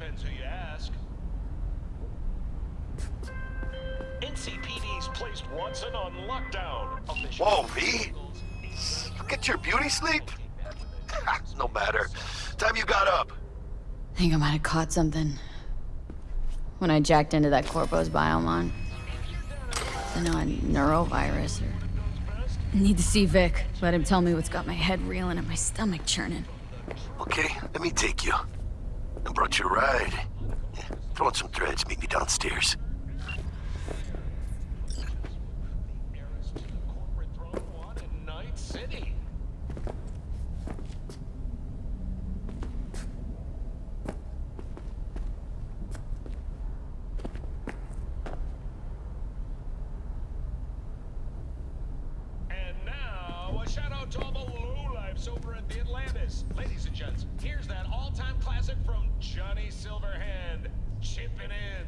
Depends who you ask. NCPD's placed Watson on lockdown. Whoa, V? You get your beauty sleep? No matter. Time you got up. Think I might have caught something. When I jacked into that Corpo's biomon. I know a neurovirus or... Need to see Vic. Let him tell me what's got my head reeling and my stomach churning. Okay, let me take you. I brought you a ride. Yeah, throw in some threads, meet me downstairs. Shout out to all the lowlifes over at the Atlantis. Ladies and gents, here's that all-time classic from Johnny Silverhand, chipping in.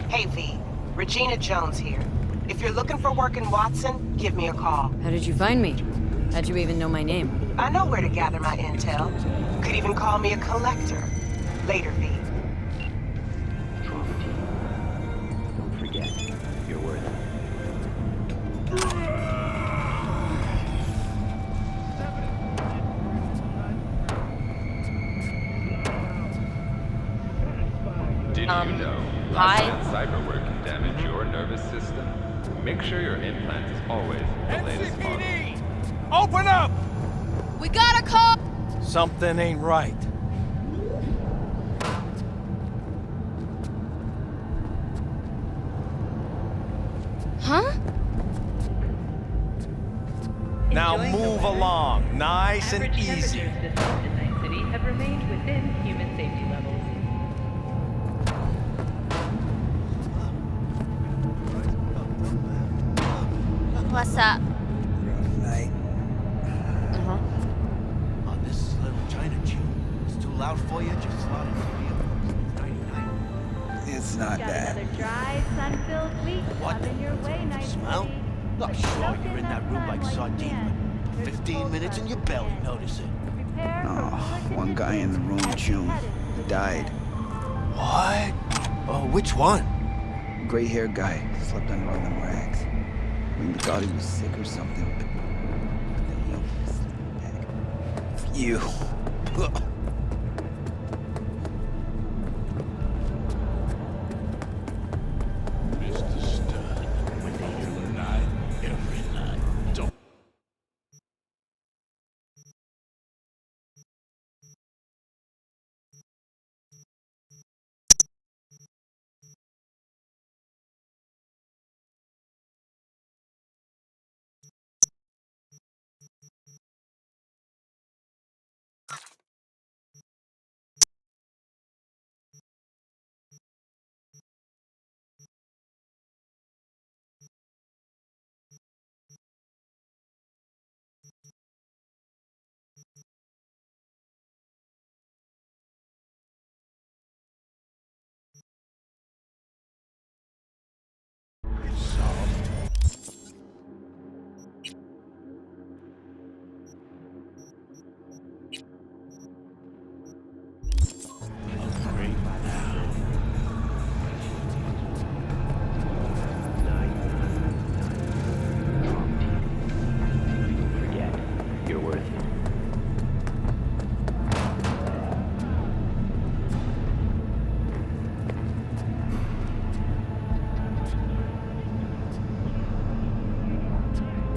Hey V, Regina Jones here. If you're looking for work in Watson, give me a call. How did you find me? How'd you even know my name? I know where to gather my intel. Could even call me a collector. Later, V. Don't forget, you're worth it. Did you know? Hi. Cyberwork can damage your nervous system. Make sure your implant is always the latest model. NCPD! Open up! We got a call! Something ain't right. Huh? Now move along, nice and Average easy. temperatures this month in Night City have remained within human safety levels. What's up? Night. Oh, this is little China Chew. It's too loud for you, just slide into the vehicle. 99. It's not Got bad. another dry, sun-filled week What? coming your way, Night Smell? City. Oh, But sure, soak you're in that room like sun sardine. you can. There's 15 cold minutes and you sun barely again. notice it. Prepare for Oh, flicking one the guy in the pins room, as we June, head into the died. What? Oh, which one? Gray-haired guy slept under one of them rags. We thought he was sick or something. But then he slept back. You. Mr. Stern, when they do night, every night. Don't.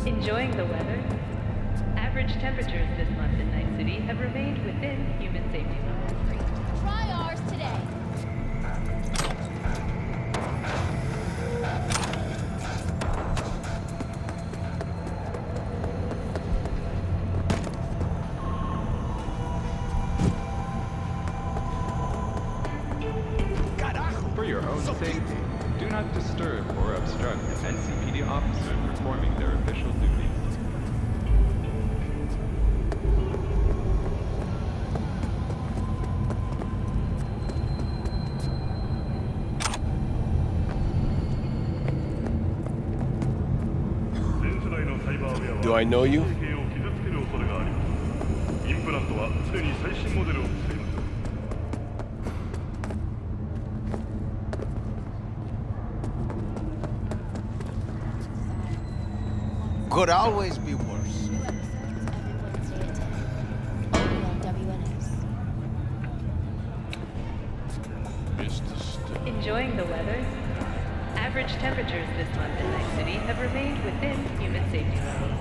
Enjoying the weather? Average temperatures this month in Night City have remained within human safety levels. Try ours today. For your own safety, do not disturb or obstruct NCPD officers performing their official duties. Do I know you? Could always be worse. Enjoying the weather? Average temperatures this month in Night City have remained within human safety levels.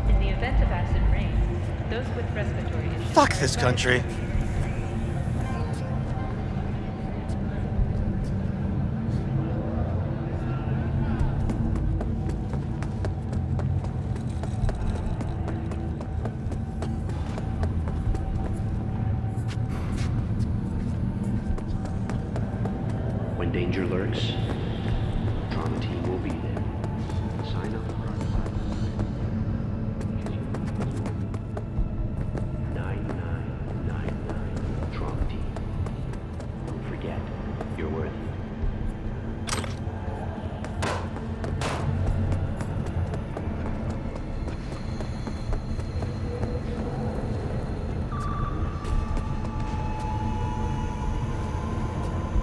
In the event of acid rain, those with respiratory issues... Fuck this country. When danger lurks, trauma team will be there. Sign up. 9999 trauma team. Don't forget, you're worth it.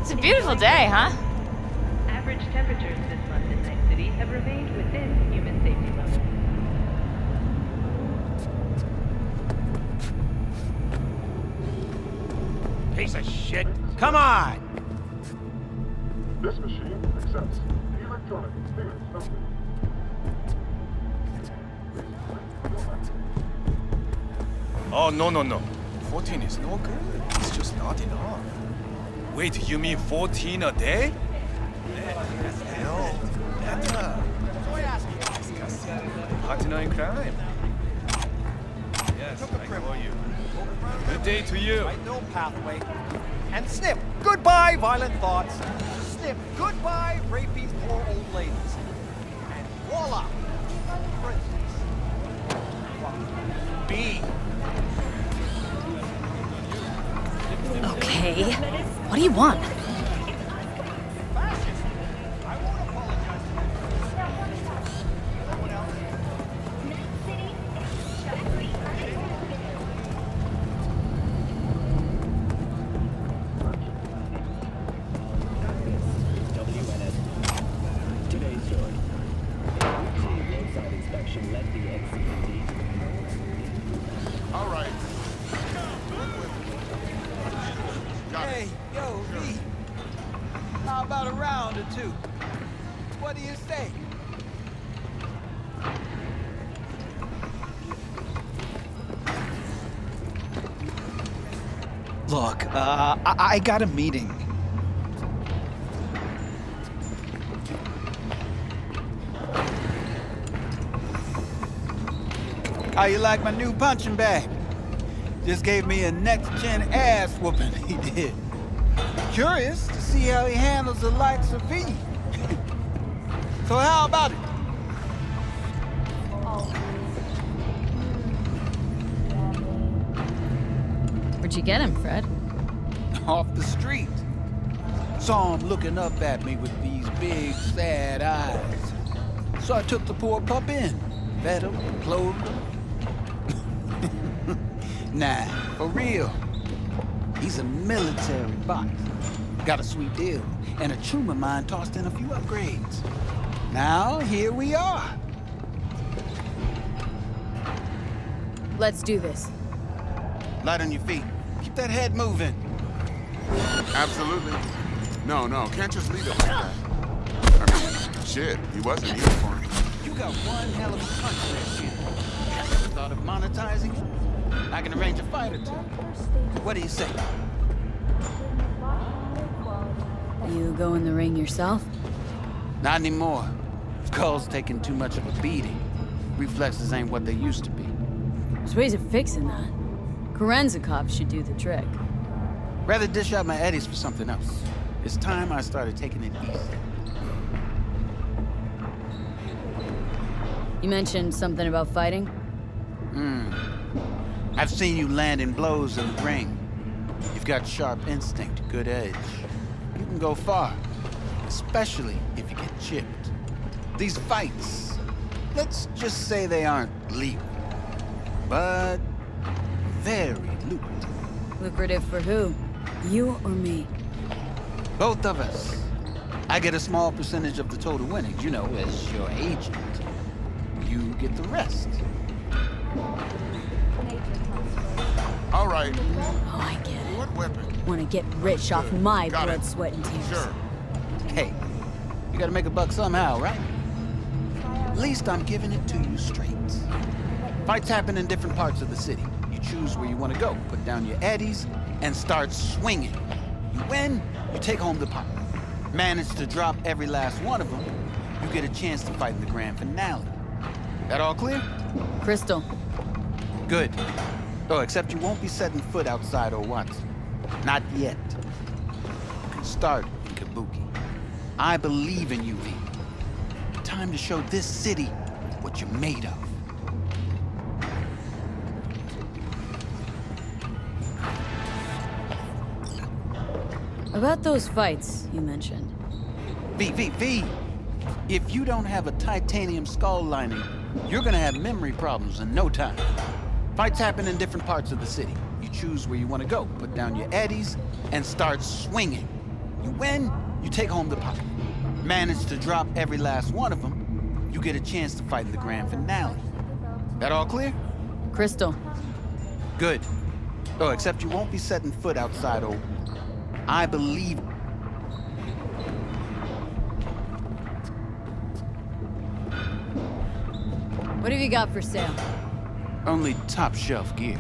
It's a beautiful day, huh? Average temperatures this month in Night City have remained within human safety levels. Piece of shit. Come on! This machine accepts electronic clearance number. Oh, no. 14 is no good. It's just not enough. Wait, you mean 14 a day? No, better. Partner in crime. Yes, I know you. Good day to you. No pathway. And snip, goodbye, violent thoughts. Snip, goodbye, rapey poor old ladies. And voila, princess. B. Okay. What do you want? Today's story. Routine roadside inspection led the NCPD. All right. Hey, yo, V. How about a round or two? What do you say? Look, I got a meeting. How you like my new punching bag? Just gave me a next-gen ass whooping, he did. Curious to see how he handles the likes of V. So how about it? Where'd you get him, Fred? Off the street. Saw him looking up at me with these big, sad eyes. So I took the poor pup in. Fed him, clothed him. Nah, for real. He's a military box. Got a sweet deal, and a chum of mine tossed in a few upgrades. Now, here we are. Let's do this. Light on your feet. Keep that head moving. Absolutely. No, can't just leave it like that. I mean, shit, he was in uniform. You got one hell of a punch there, kid. Ever thought of monetizing it? I can arrange a fight or two. What do you say? You go in the ring yourself? Not anymore. Skull's taking too much of a beating. Reflexes ain't what they used to be. There's ways of fixing that. Korenzikov should do the trick. Rather dish out my eddies for something else. It's time I started taking it easy. You mentioned something about fighting? I've seen you landing blows in the ring. You've got sharp instinct, good edge. You can go far, especially if you get chipped. These fights, let's just say they aren't legal, but very lucrative. Lucrative for who? You or me? Both of us. I get a small percentage of the total winnings, you know, as your agent. You get the rest. All right. Oh, I get it. What weapon? Want to get rich off my Got blood, it. sweat, and tears. Sure. Hey, you gotta make a buck somehow, right? At least I'm giving it to you straight. Fights happen in different parts of the city. You choose where you want to go, put down your eddies, and start swinging. You win, you take home the pot. Manage to drop every last one of them, you get a chance to fight in the grand finale. That all clear? Crystal. Good. Oh, except you won't be setting foot outside Watson. Not yet. You can start in Kabuki. I believe in you, V. Time to show this city what you're made of. About those fights you mentioned. V. If you don't have a titanium skull lining, you're gonna have memory problems in no time. Fights happen in different parts of the city. You choose where you want to go, put down your eddies, and start swinging. You win, you take home the pot. Manage to drop every last one of them, you get a chance to fight in the grand finale. That all clear? Crystal. Good. Oh, except you won't be setting foot outside I believe. What have you got for sale? Only top shelf gear.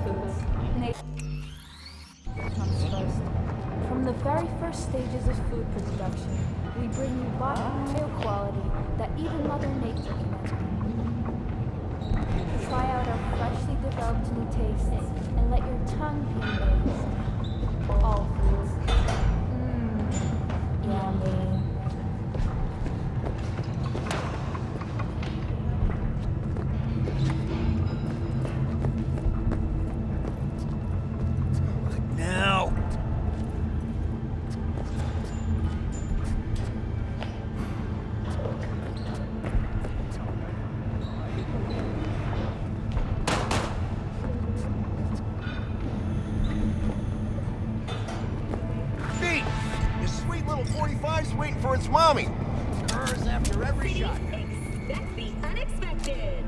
foods. Comes first. From the very first stages of food production, we bring you bottom-tier quality that even Mother Nature can envy. Try out our freshly developed new tastes and let your tongue be amazed. All foods. Yummy. Now! Pete! This sweet little 45's waiting for its mommy. Hers after every shot. Expect the unexpected.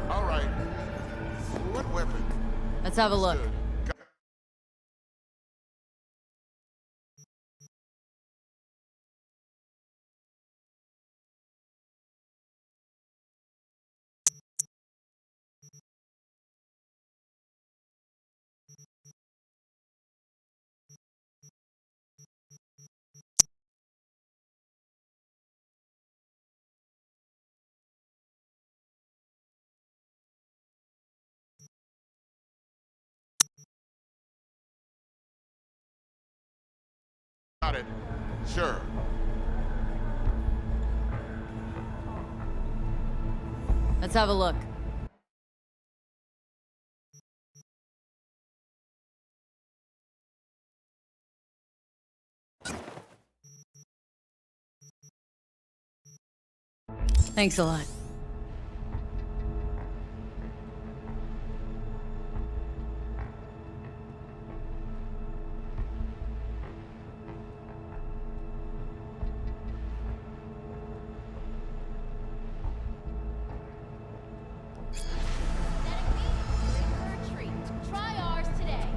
All right. What weapon? Let's have a look. Got it. Sure. Let's have a look. Thanks a lot. Try ours today.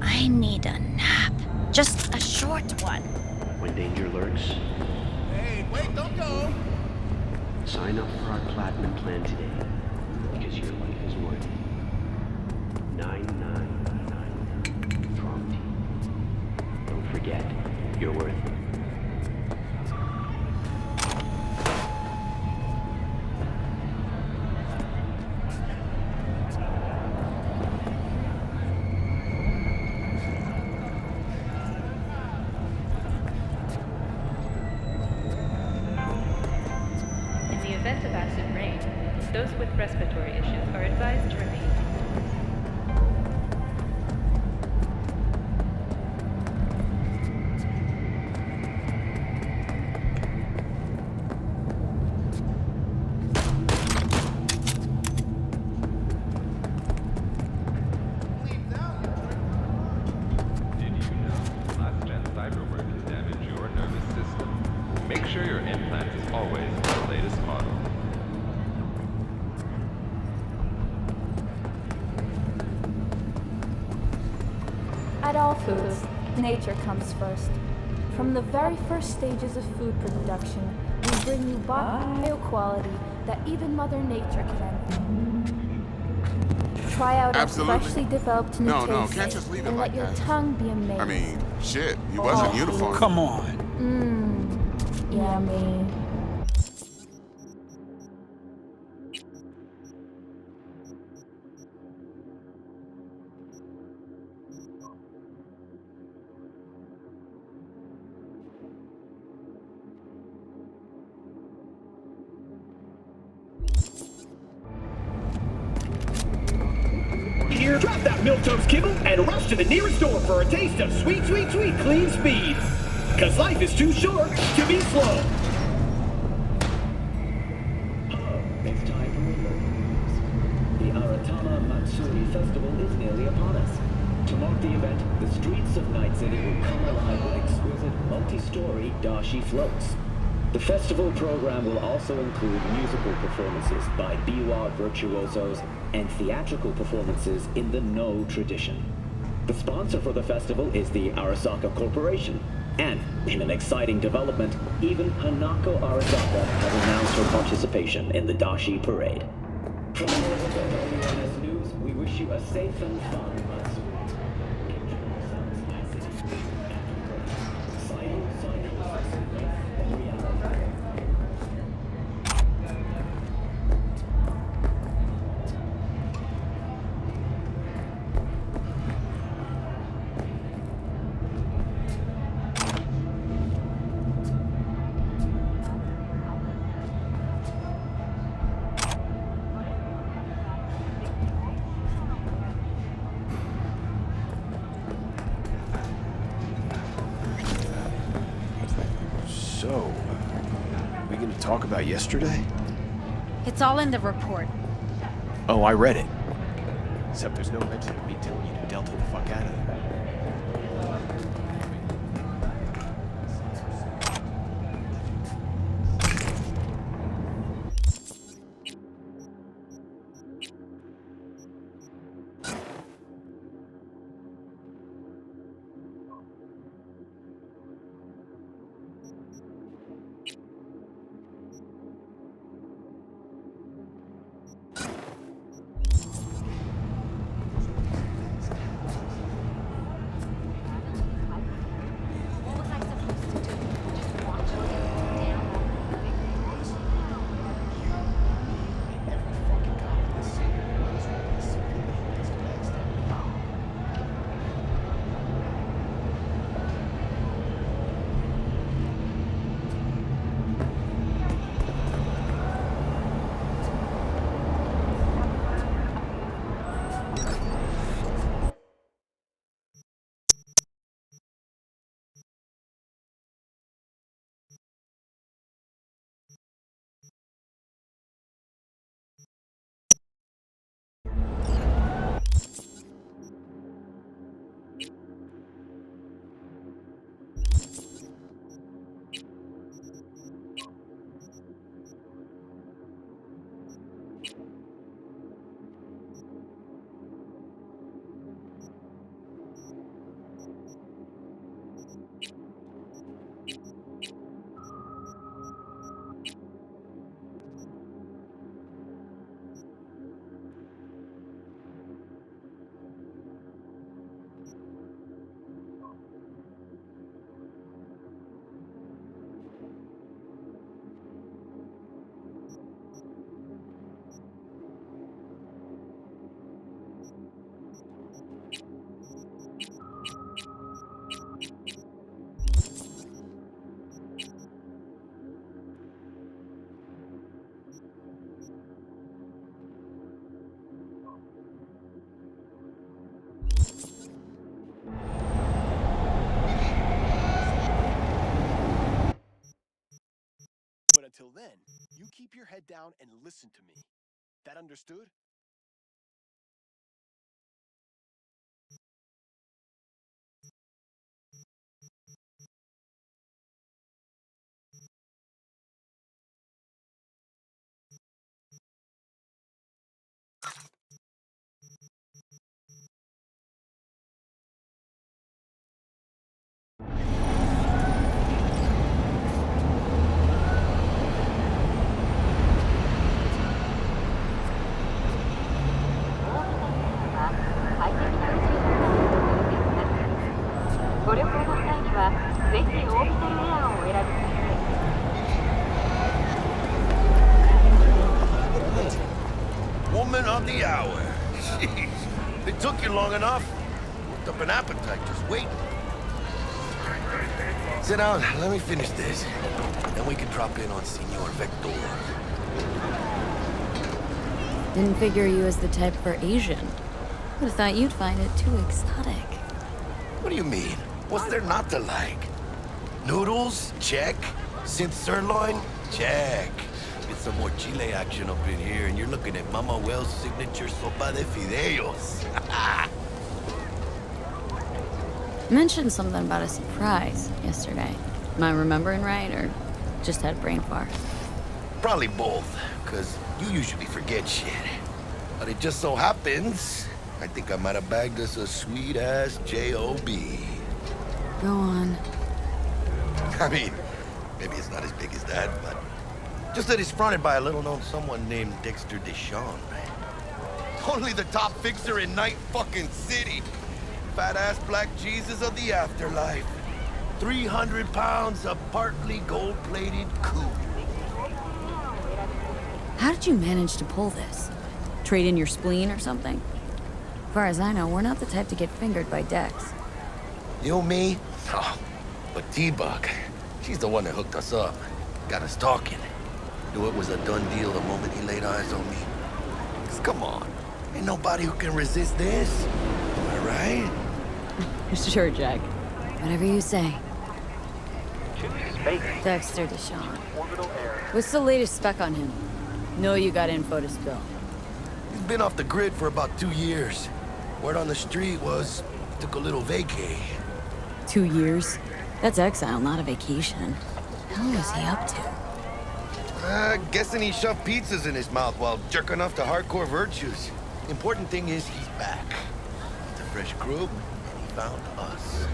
I need a nap. Just a short one. When danger lurks, Hey, wait, don't go! sign up for our platinum plan today, because your life is worth it. 999 Trauma Team. Don't forget, you're worth it. respiratory issues are advised to remain. Did you know last-gen cyberwork can damage your nervous system? Make sure your implant is always the latest model. At all foods, nature comes first. From the very first stages of food production, we bring you bio-quality that even Mother Nature can envy. Try out Absolutely. our freshly developed new No, taste can't just leave it and like let your that. tongue be amazed. I mean, shit, he was in uniform. Come on. Yummy. Here, drop that milquetoast kibble and rush to the nearest store for a taste of sweet, sweet, sweet clean speed. Cause life is too short to be slow. It's time for news. The Aratama Matsuri Festival is nearly upon us. To mark the event, the streets of Night City will come alive with exquisite multi-story dashi floats. The festival program will also include musical performances by biwa virtuosos and theatrical performances in the No tradition. The sponsor for the festival is the Arasaka Corporation, and in an exciting development, even Hanako Arasaka has announced her participation in the Dashi Parade. From all of us at WNS News, we wish you a safe and fun Matsuri. So, we gonna talk about yesterday? It's all in the report. Oh, I read it. Except there's no mention of me telling you to Delta the fuck out of there. until then, you keep your head down and listen to me. That understood? Woman of the hour. Jeez. It took you long enough. Worked up an appetite just waiting. Sit down, let me finish this. Then we can drop in on Senor Vector. Didn't figure you as the type for Asian. Would've thought you'd find it too exotic. What do you mean? What's there not to like? Noodles? Check. Synth sirloin? Check. Get some more Chile action up in here, and you're looking at Mama Wells' signature sopa de fideos. Mentioned something about a surprise yesterday. Am I remembering right, or just had a brain fart? Probably both, because you usually forget shit. But it just so happens, I think I might have bagged us a sweet-ass J.O.B. Go on. I mean, maybe it's not as big as that, but just that it's fronted by a little-known someone named Dexter Deshawn. Only the top fixer in Night fucking City. Fat-ass black Jesus of the afterlife. 300 pounds of partly gold-plated coupe. How did you manage to pull this? Trade in your spleen or something? As far as I know, we're not the type to get fingered by Dex. You, me? Oh, but T-Bug, she's the one that hooked us up. Got us talking. Knew it was a done deal the moment he laid eyes on me. 'Cause come on, ain't nobody who can resist this. Am I right? Sure, Jack. Whatever you say. Dexter Deshawn. What's the latest spec on him? Know you got info to spill. He's been off the grid for about 2 years. Word on the street was took a little vacay. 2 years? That's exile, not a vacation. What was he up to? Guessing he shoved pizzas in his mouth while jerking off to hardcore virtues. Important thing is he's back. It's a fresh group, and he found us.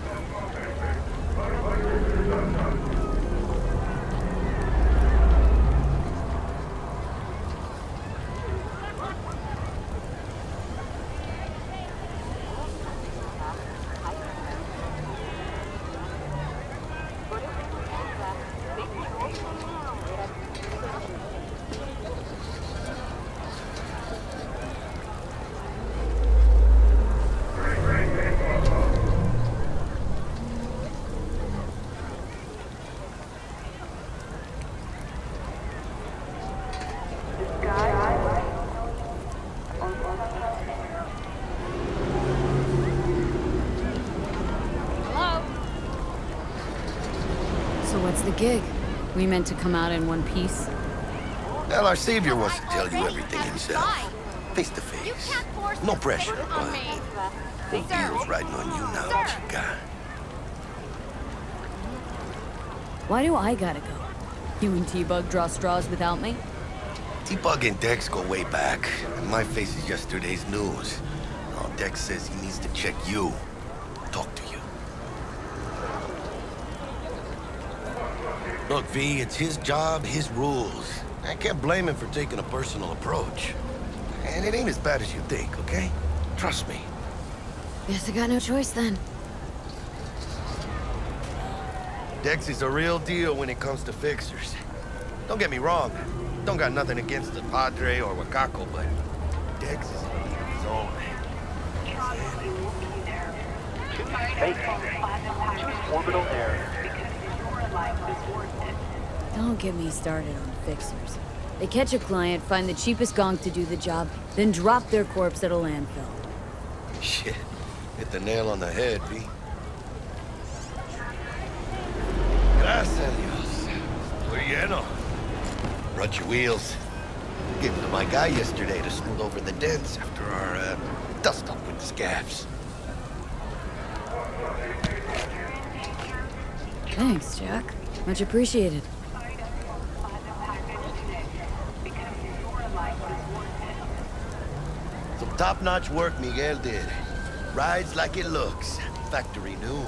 So what's the gig? We meant to come out in one piece? Well, our savior wants to tell you everything himself. Face to face. No pressure, but the deal's riding on you now, chica. Why do I gotta go? You and T-Bug draw straws without me? T-Bug and Dex go way back, and my face is yesterday's news. Now Dex says he needs to check you. Talk to you. Look, V, it's his job, his rules. I can't blame him for taking a personal approach. And it ain't as bad as you think, okay? Trust me. Guess I got no choice then. Dex is a real deal when it comes to fixers. Don't get me wrong. Don't got nothing against the Padre or Wakako, but Dex is in a league of his own. Choose orbital area. Don't get me started on fixers. They catch a client, find the cheapest gonk to do the job, then drop their corpse at a landfill. Shit. Hit the nail on the head, V. Gracias a Dios. Muy lleno. Watch your wheels. Gave them to my guy yesterday to smooth over the dents after our dust up with scabs. Thanks, Jack. Much appreciated. Some top-notch work Miguel did. Rides like it looks. Factory new.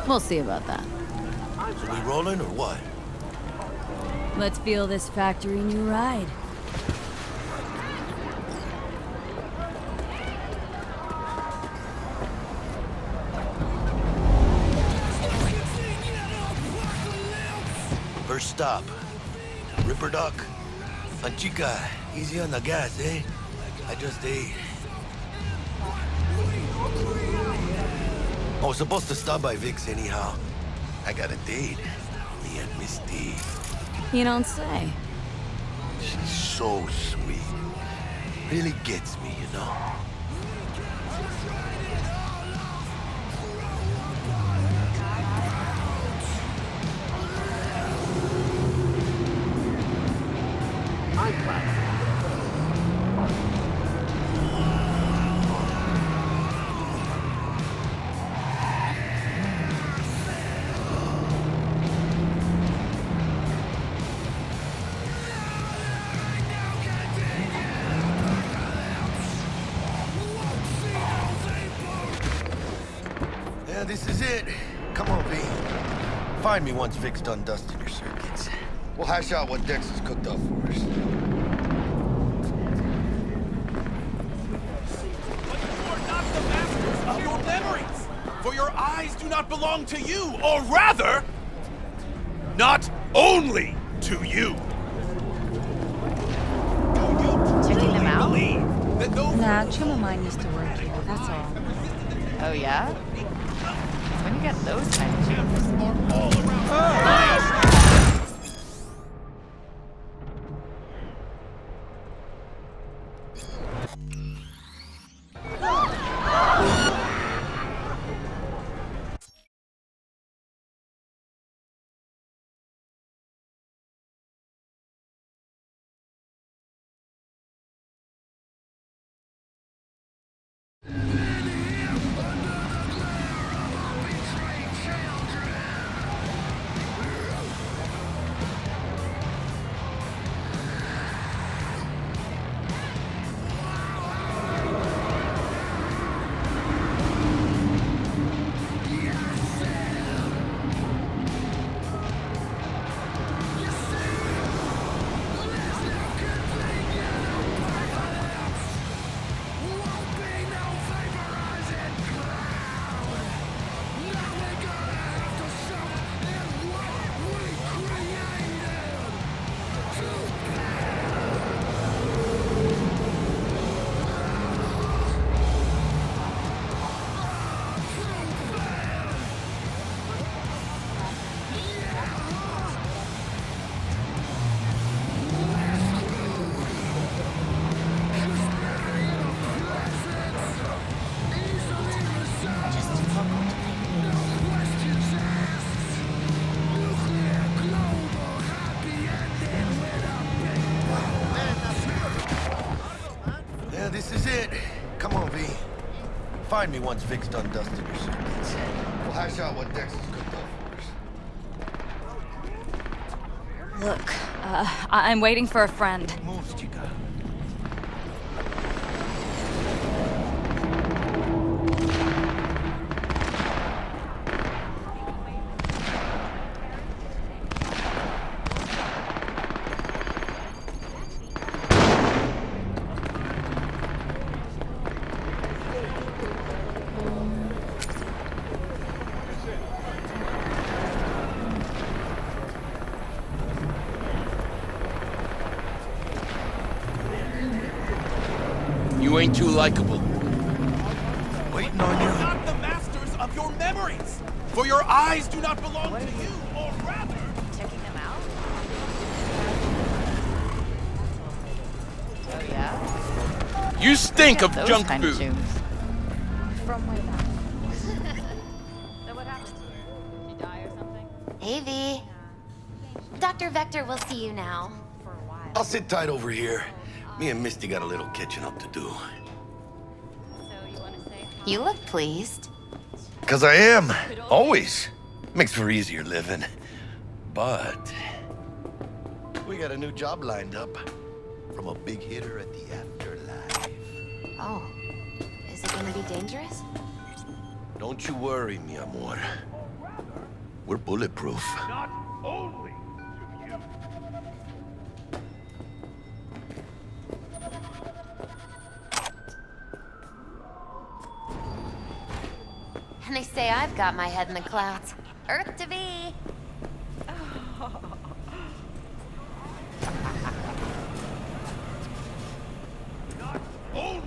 We'll see about that. So we rolling or what? Let's feel this factory new ride. First stop. Ripper Duck. Chica, easy on the gas, eh? I just ate. I was supposed to stop by Vic's anyhow. I got a date. Me and Miss D. You don't say. She's so sweet. Really gets me, you know? Yeah, this is it. Come on, V. Find me once Vic's done dusting your circuits. We'll hash out what Dex has cooked up for us. Of your memories, for your eyes do not belong to you, or rather, not only to you. Checking them out? That those Nah, chum of mine used to work here, that's all. Oh yeah? When you get those kind of chums. all around. Yeah, this is it. Come on, V. Find me once Vic's done dusting your circuits. We'll hash out what Dex has cooked up for us. Look, I'm waiting for a friend. Moves, chica. You ain't too likable. Waiting on you. Not the masters of your memories, for your eyes do not belong to you, or rather, Checking them out? Oh yeah? you stink of Those junk kind of food. tunes. From way back. So what happened to her? Did she die or something? Hey, V. Dr. Vector will see you now. I'll sit tight over here. Me and Misty got a little catching up to do. You look pleased. 'Cause I am. Always. Makes for easier living. But we got a new job lined up from a big hitter at the afterlife. Oh, is it gonna be dangerous? Don't you worry, mi amor. We're bulletproof. Not only to you. And they say I've got my head in the clouds. Earth to be. Not only.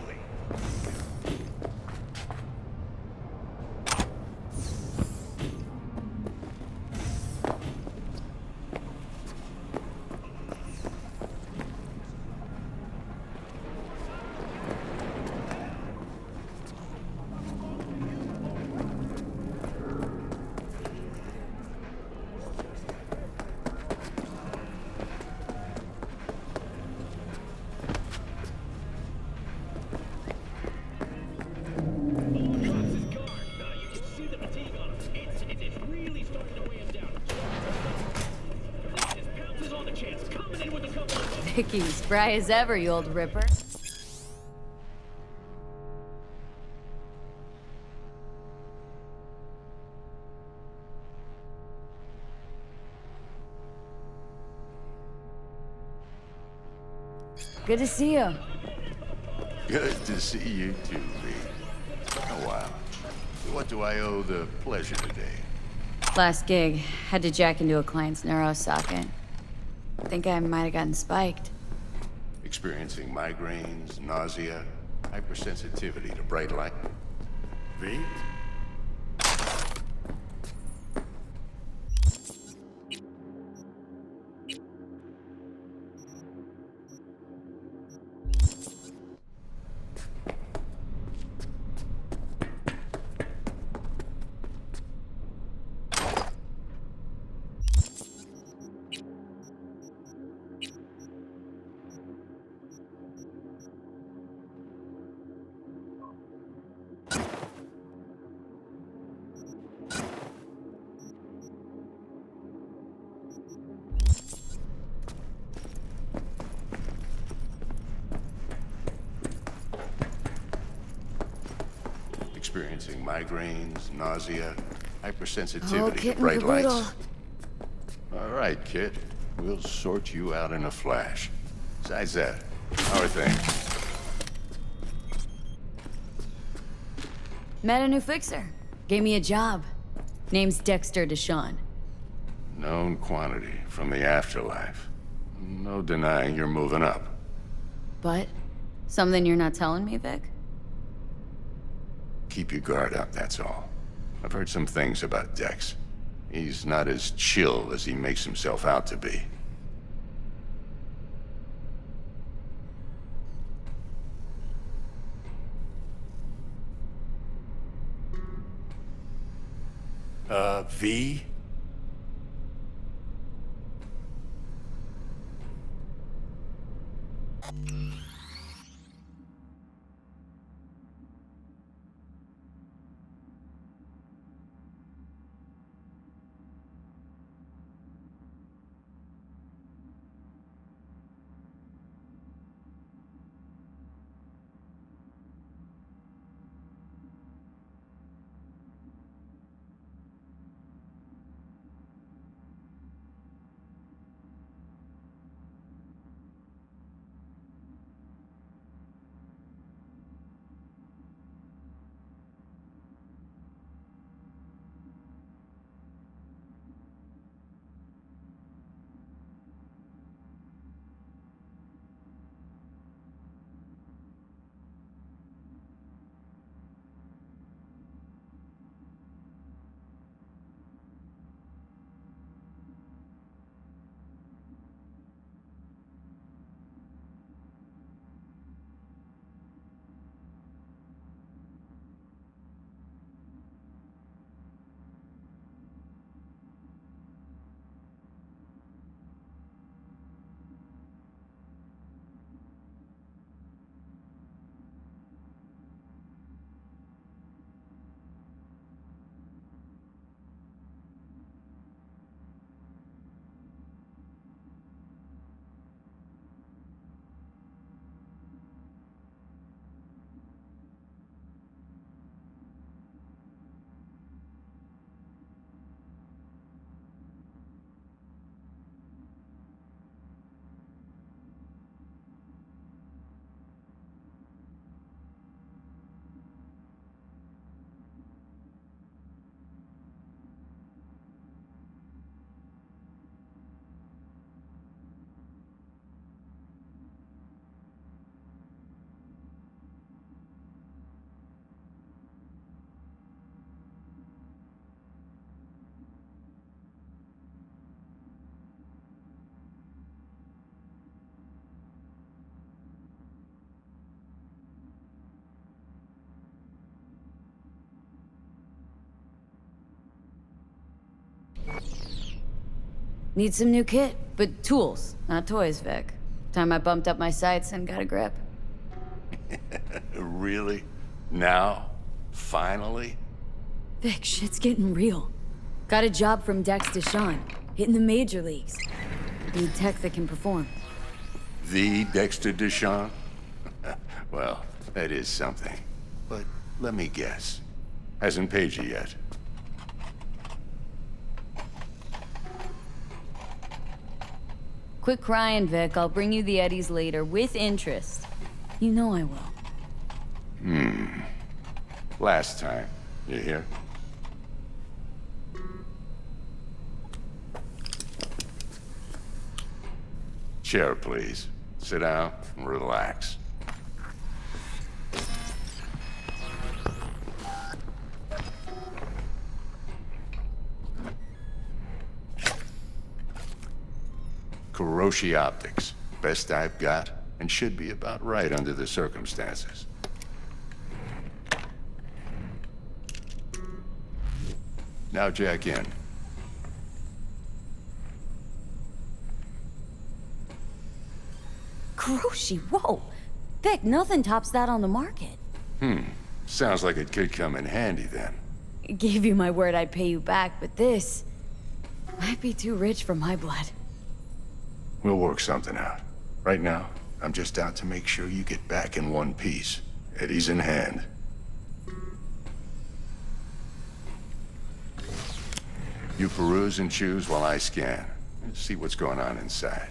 Vicky, spry as ever, you old ripper. Good to see you. Good to see you too, V. Oh, wow. What do I owe the pleasure today? Last gig, had to jack into a client's neuro socket. Think I might have gotten spiked. Experiencing migraines, nausea, hypersensitivity to bright light. V? Experiencing migraines, nausea, hypersensitivity to bright lights. All right, kid. We'll sort you out in a flash. Besides that, how are things? Met a new fixer. Gave me a job. Name's Dexter Deshawn. Known quantity from the afterlife. No denying you're moving up. But something you're not telling me, Vic? Keep your guard up, that's all. I've heard some things about Dex. He's not as chill as he makes himself out to be. V? Need some new kit, but tools, not toys, Vic. Time I bumped up my sights and got a grip. Really? Now? Finally? Vic, shit's getting real. Got a job from Dex Deshawn, hitting the major leagues. Need tech that can perform. The Dexter Deshawn? Well, that is something. But let me guess. Hasn't paid you yet. Quit crying, Vic. I'll bring you the Eddies later, with interest. You know I will. Last time. You hear? Chair, please. Sit down and relax. Kuroshi Optics. Best I've got, and should be about right under the circumstances. Now jack in. Kuroshi, whoa! Vic, nothing tops that on the market. Sounds like it could come in handy then. Gave you my word I'd pay you back, but this might be too rich for my blood. We'll work something out. Right now, I'm just out to make sure you get back in one piece. Eddie's in hand. You peruse and choose while I scan. See what's going on inside.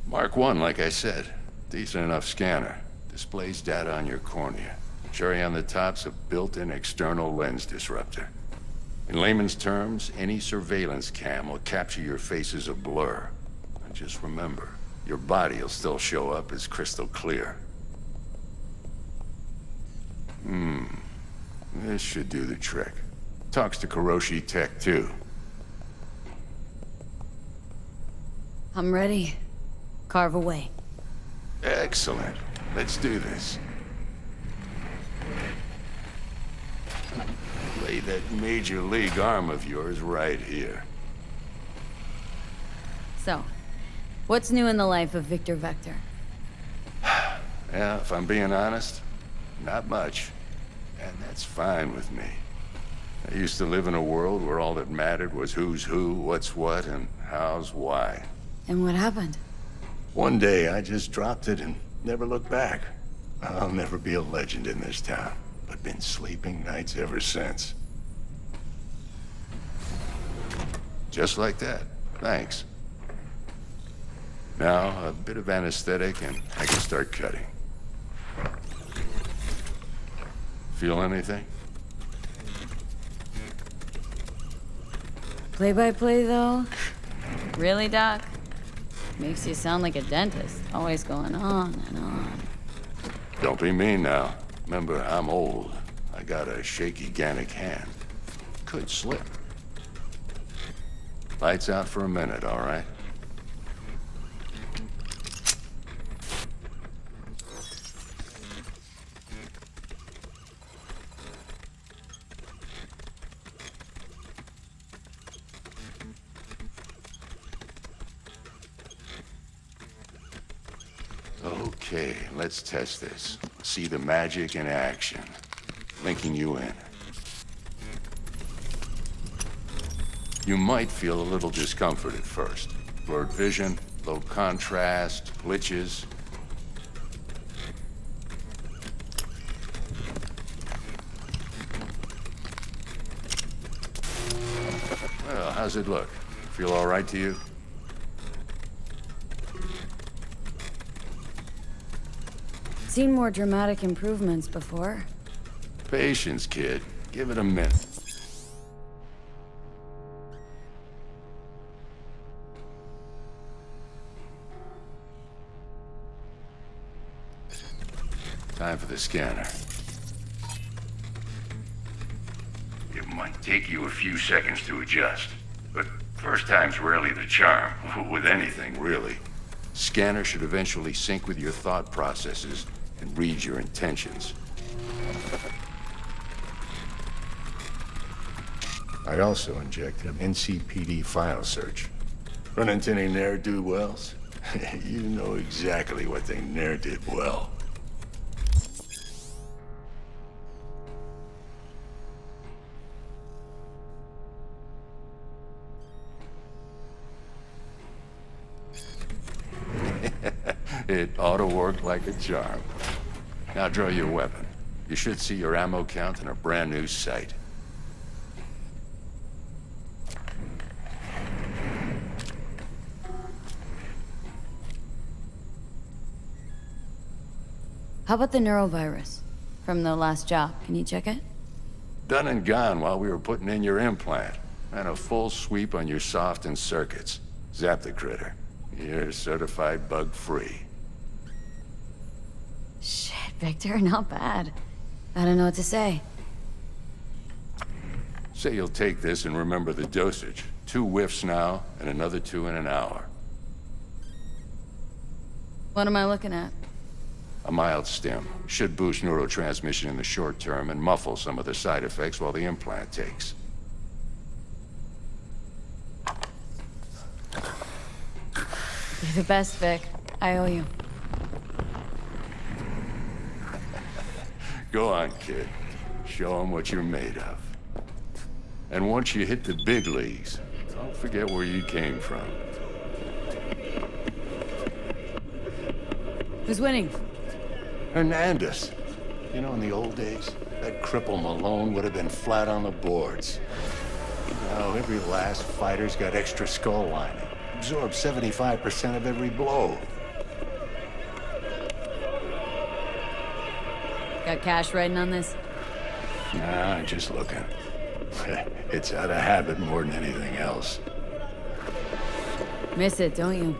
Mark 1, like I said. Decent enough scanner. Displays data on your cornea. Cherry on the top's a built-in external lens disruptor. In layman's terms, any surveillance cam will capture your face as a blur. And just remember, your body will still show up as crystal clear. This should do the trick. Talks to Kuroshi Tech, too. I'm ready. Carve away. Excellent. Let's do this. Lay that major league arm of yours right here. So, what's new in the life of Victor Vector? Yeah, if I'm being honest, not much. And that's fine with me. I used to live in a world where all that mattered was who's who, what's what, and how's why. And what happened? One day, I just dropped it and never looked back. I'll never be a legend in this town, but been sleeping nights ever since. Just like that. Thanks. Now, a bit of anesthetic and I can start cutting. Feel anything? Play-by-play, though? Really, Doc? Makes you sound like a dentist. Always going on and on. Don't be mean now. Remember, I'm old. I got a shaky Gannic hand. Could slip. Lights out for a minute, all right? Okay, let's test this. See the magic in action. Linking you in. You might feel a little discomfort at first. Blurred vision, low contrast, glitches. Well, how's it look? Feel all right to you? Seen more dramatic improvements before. Patience, kid. Give it a minute. Time for the scanner. It might take you a few seconds to adjust, but first time's rarely the charm, with anything, really. Scanner should eventually sync with your thought processes and read your intentions. I also injected an NCPD file search. Run into any ne'er-do-wells? You know exactly what they ne'er did well. It ought to work like a charm. Now draw your weapon. You should see your ammo count in a brand new sight. How about the neurovirus? From the last job, can you check it? Done and gone while we were putting in your implant. And a full sweep on your soft and circuits. Zap the critter. You're certified bug-free. Shit, Victor, not bad. I don't know what to say. Say you'll take this and remember the dosage. 2 whiffs now, and another 2 in an hour. What am I looking at? A mild stim. Should boost neurotransmission in the short term and muffle some of the side effects while the implant takes. You're the best, Vic. I owe you. Go on, kid. Show them what you're made of. And once you hit the big leagues, don't forget where you came from. Who's winning? Hernandez. You know, in the old days, that cripple Malone would have been flat on the boards. Now, every last fighter's got extra skull lining. Absorbs 75% of every blow. Got cash writing on this? Nah, just looking. It's out of habit more than anything else. Miss it, don't you?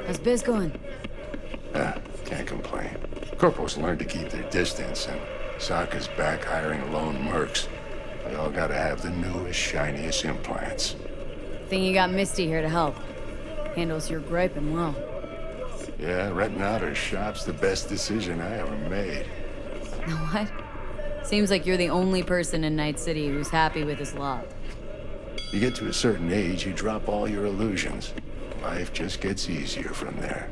How's biz going? Can't complain. Corporals learn to keep their distance, and Sokka's back hiring lone mercs. They all gotta have the newest, shiniest implants. Think you got Misty here to help. Handles your griping well. Yeah, renting out her shop's the best decision I ever made. What? Seems like you're the only person in Night City who's happy with his lot. You get to a certain age, you drop all your illusions. Life just gets easier from there.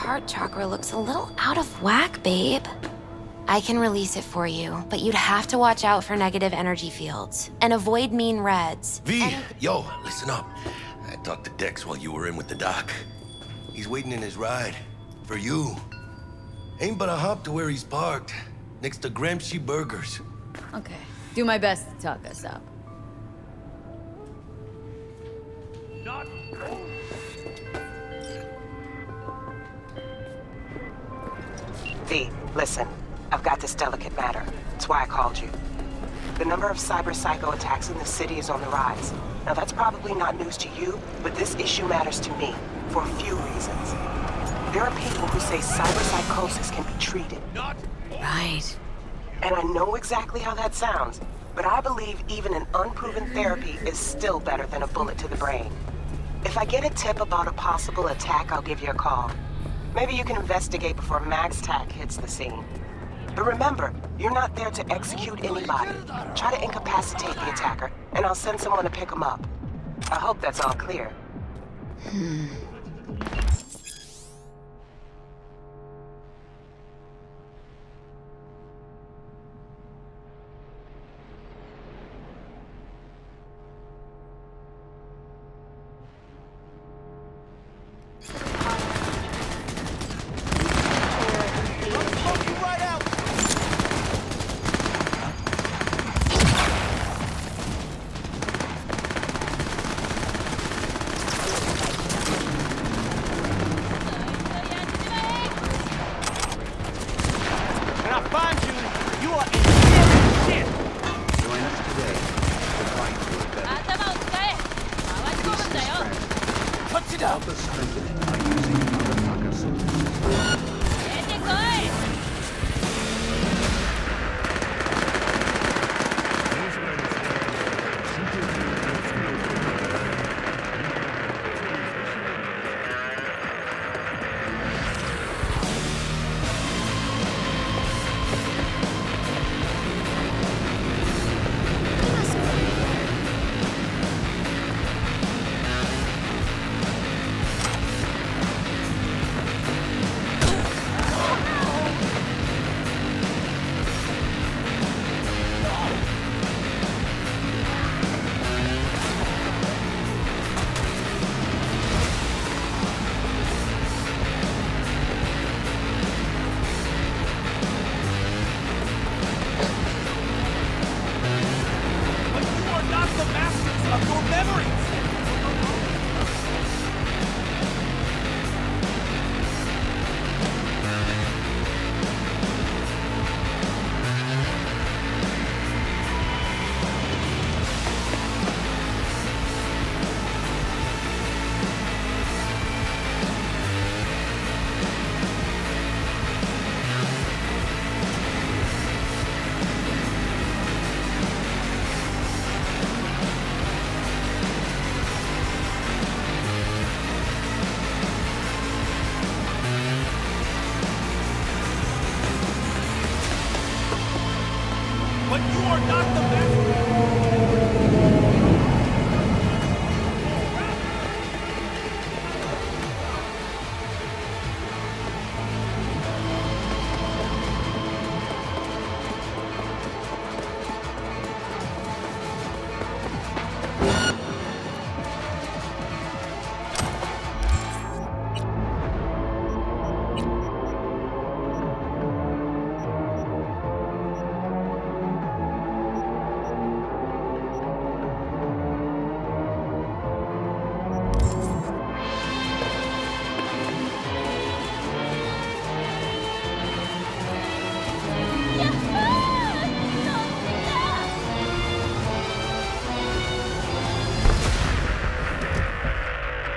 Heart chakra looks a little out of whack, babe. I can release it for you, but you'd have to watch out for negative energy fields and avoid mean reds. V, yo, listen up. I talked to Dex while you were in with the doc. He's waiting in his ride. For you. Ain't but a hop to where he's parked. Next to Gramsci Burgers. Okay. Do my best to talk us up. V, listen. I've got this delicate matter. That's why I called you. The number of cyber-psycho attacks in the city is on the rise. Now, that's probably not news to you, but this issue matters to me for a few reasons. There are people who say cyber-psychosis can be treated. Right. And I know exactly how that sounds, but I believe even an unproven therapy is still better than a bullet to the brain. If I get a tip about a possible attack, I'll give you a call. Maybe you can investigate before Max Tack hits the scene. But remember, you're not there to execute anybody. Try to incapacitate the attacker, and I'll send someone to pick him up. I hope that's all clear.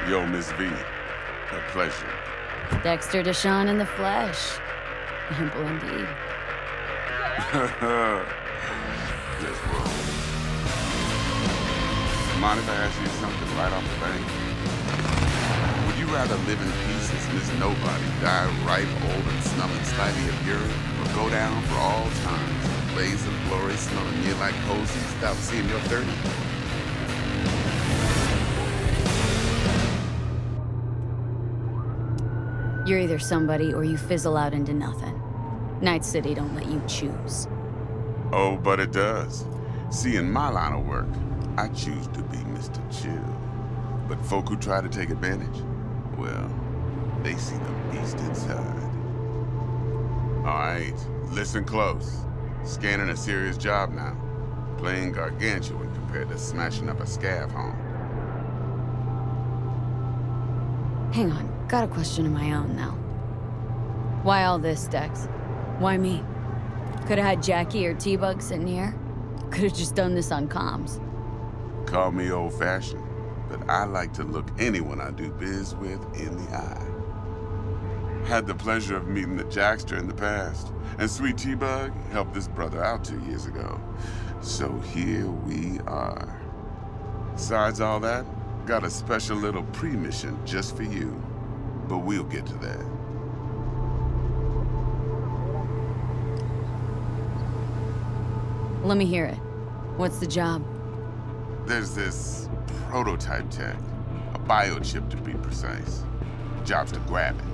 Yo, Miss V. A pleasure. Dexter Deshawn in the flesh. Ample indeed. Just roll. Mind if I ask you something right off the bank? Would you rather live in peace as Miss Nobody, die ripe, old, and smelling slightly of urine, or go down for all times in a blaze of glory, smelling near like posies without seeing your 30? You're either somebody or you fizzle out into nothing. Night City don't let you choose. Oh, but it does. See, in my line of work, I choose to be Mr. Chill. But folk who try to take advantage, well, they see the beast inside. All right, listen close. Scanning a serious job now. Playing gargantuan compared to smashing up a scav home. Hang on, got a question of my own now. Why all this, Dex? Why me? Could've had Jackie or T-Bug sitting here. Could've just done this on comms. Call me old-fashioned, but I like to look anyone I do biz with in the eye. Had the pleasure of meeting the Jackster in the past, and Sweet T-Bug helped this brother out 2 years ago. So here we are. Besides all that, got a special little pre-mission just for you, but we'll get to that. Let me hear it. What's the job? There's this prototype tech, a biochip to be precise. Job's to grab it.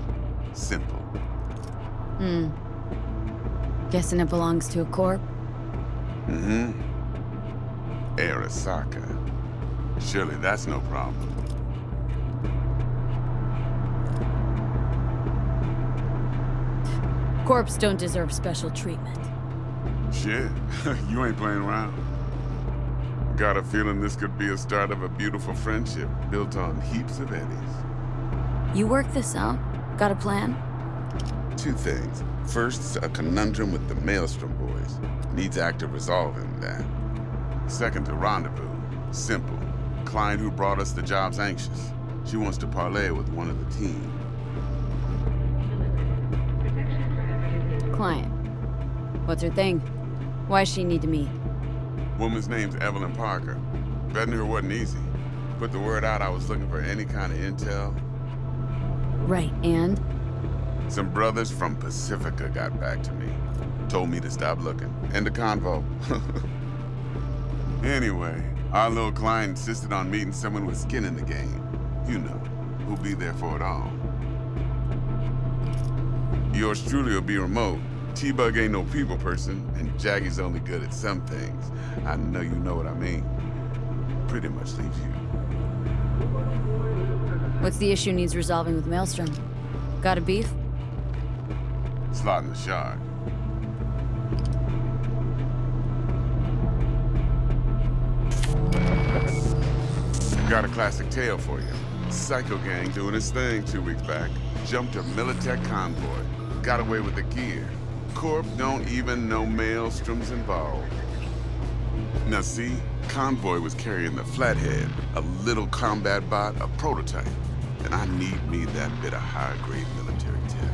Simple. Guessing it belongs to a corp? Mm-hmm. Arasaka. Surely that's no problem. Corps don't deserve special treatment. Shit, you ain't playing around. Got a feeling this could be a start of a beautiful friendship built on heaps of eddies. You work this out? Got a plan? 2 things. First, a conundrum with the Maelstrom boys. Needs active resolving that. Second, a rendezvous. Simple. Client who brought us the job's anxious. She wants to parlay with one of the team. Client. What's her thing? Why's she need to meet? Woman's name's Evelyn Parker. Betting her wasn't easy. Put the word out I was looking for any kind of intel. Right, and? Some brothers from Pacifica got back to me. Told me to stop looking. End of convo. Anyway, our little client insisted on meeting someone with skin in the game. You know, who'll be there for it all. Yours truly will be remote. T-Bug ain't no people person, and Jaggy's only good at some things. I know you know what I mean. Pretty much leaves you. What's the issue needs resolving with Maelstrom? Got a beef? Slotting the shard. Got a classic tale for you. Psycho gang doing his thing 2 weeks back. Jumped a Militech convoy. Got away with the gear. Corp don't even know Maelstrom's involved. Now see, convoy was carrying the Flathead, a little combat bot, a prototype. And I need me that bit of high-grade military tech.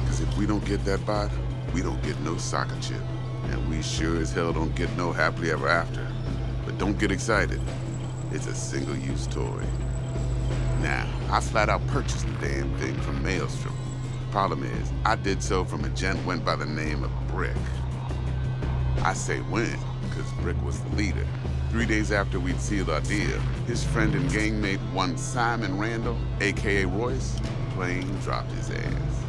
Because if we don't get that bot, we don't get no soccer chip. And we sure as hell don't get no happily ever after. But don't get excited. It's a single-use toy. Now, I flat out purchased the damn thing from Maelstrom. Problem is, I did so from a gent went by the name of Brick. I say when, because Brick was the leader. 3 days after we'd sealed our deal, his friend and gangmate, one Simon Randall, a.k.a. Royce, plain dropped his ass.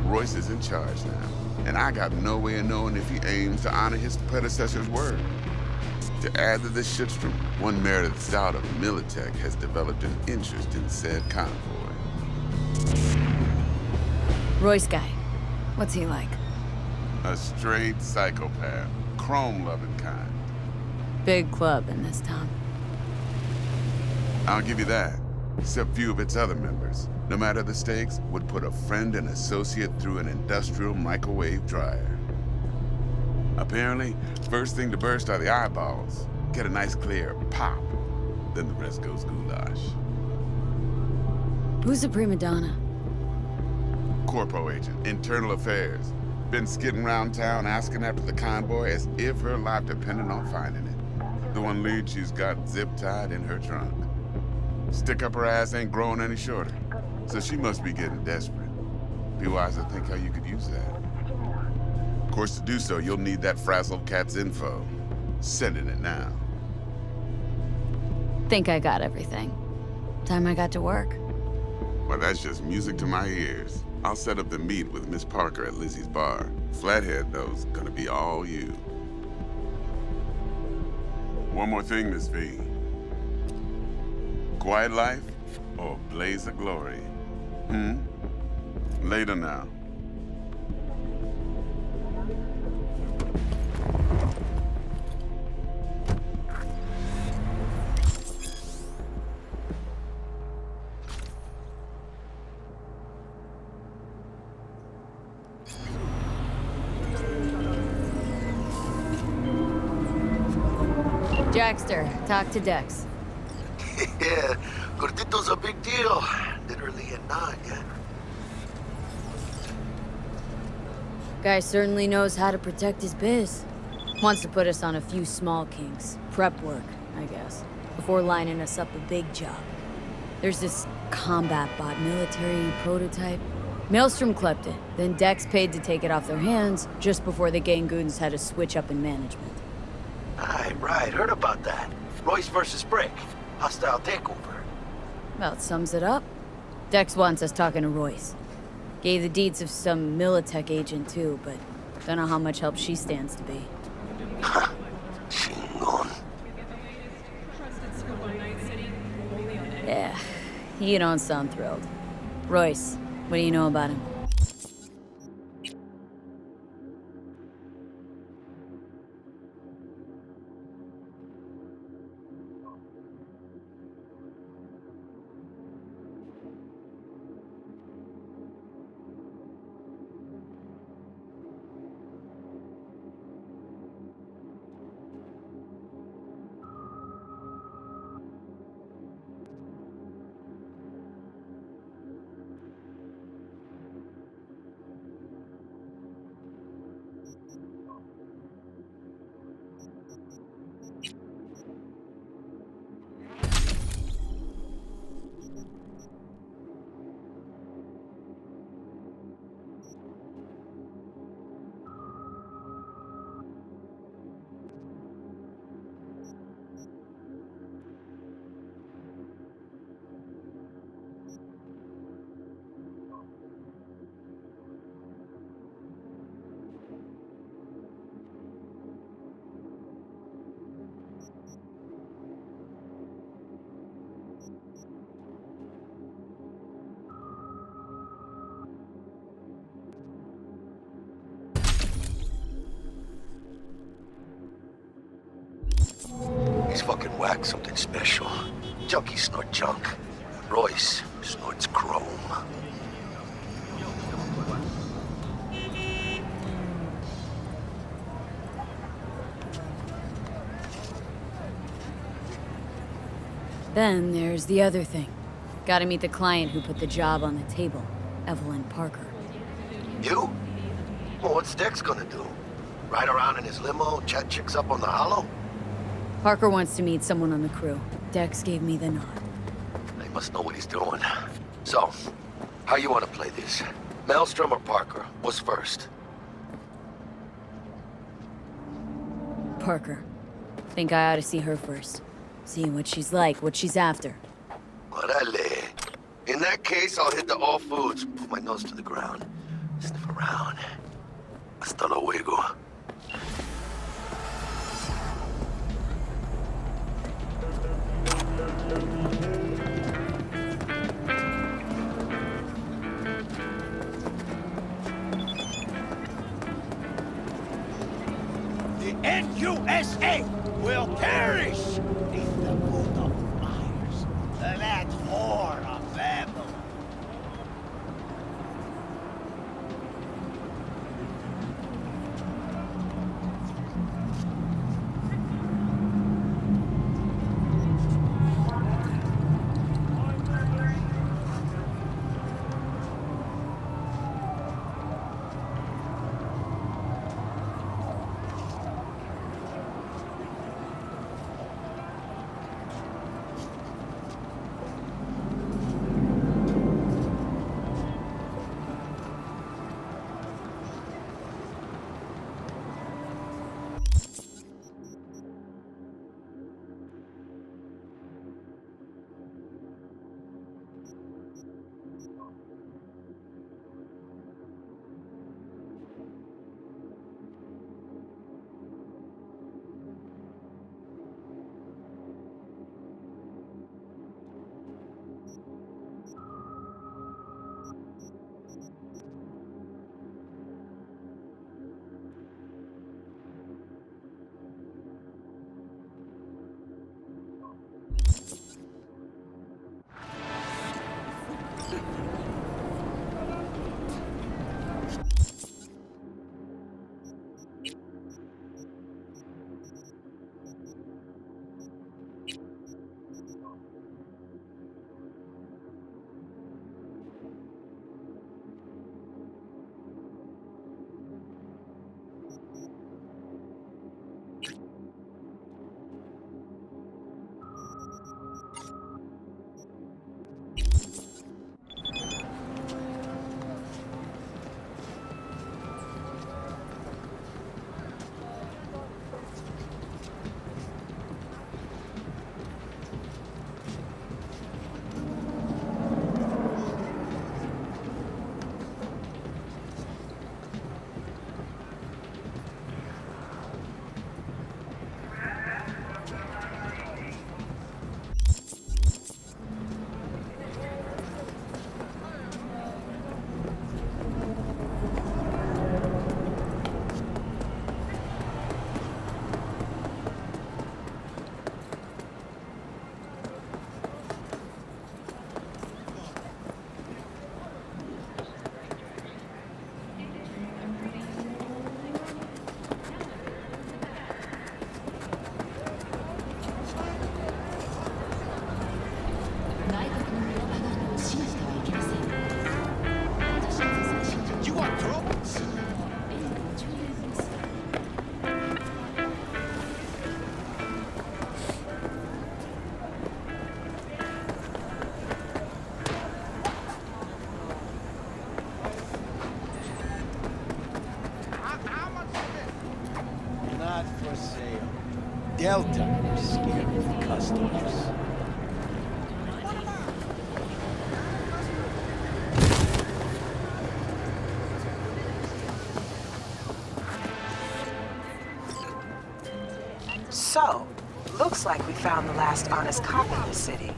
Royce is in charge now, and I got no way of knowing if he aims to honor his predecessor's word. To add to this shitstorm, one Meredith Stout of Militech has developed an interest in said convoy. Royce guy. What's he like? A straight psychopath, chrome-loving kind. Big club in this town. I'll give you that. Except few of its other members, no matter the stakes, would put a friend and associate through an industrial microwave dryer. Apparently, first thing to burst are the eyeballs. Get a nice clear pop. then the rest goes goulash. Who's a prima donna? Corpo agent, internal affairs. Been skidding around town asking after the convoy as if her life depended on finding it. The one lead she's got zip-tied in her trunk. Stick up her ass ain't growing any shorter, so she must be getting desperate. Be wise to think how you could use that. Of course, to do so, you'll need that frazzled cat's info. Sending it now. Think I got everything. Time I got to work. Well, that's just music to my ears. I'll set up the meet with Miss Parker at Lizzie's bar. Flathead, though's gonna be all you. One more thing, Miss V. Quiet life or blaze of glory? Later now. Jackster, talk to Dex. Yeah, Gordito's a big deal. Literally and not, yeah. Guy certainly knows how to protect his biz. Wants to put us on a few small kinks. Prep work, I guess. Before lining us up a big job. There's this combat bot military prototype. Maelstrom clept it, then Dex paid to take it off their hands just before the Gangoons had a switch up in management. Right, heard about that. Royce versus Brick. Hostile takeover. About sums it up. Dex wants us talking to Royce. Gave the deeds of some Militech agent too, but don't know how much help she stands to be. Chingon. Yeah, you don't sound thrilled. Royce, what do you know about him? He's fucking whack something special. Junkies snort junk. Royce snorts chrome. Then there's the other thing. Gotta meet the client who put the job on the table, Evelyn Parker. You? Well, what's Dex gonna do? Ride around in his limo, chat chicks up on the hollow? Parker wants to meet someone on the crew. Dex gave me the nod. He must know what he's doing. So, how you want to play this? Maelstrom or Parker? What's first? Parker. Think I ought to see her first. See what she's like, what she's after. Orale. In that case, I'll hit the all foods. Put my nose to the ground. Sniff around. Hasta luego. The NUSA will perish in the boot of fires. That whore of Babylon. Delta, you're scaring customers. So, looks like we found the last honest cop in this city.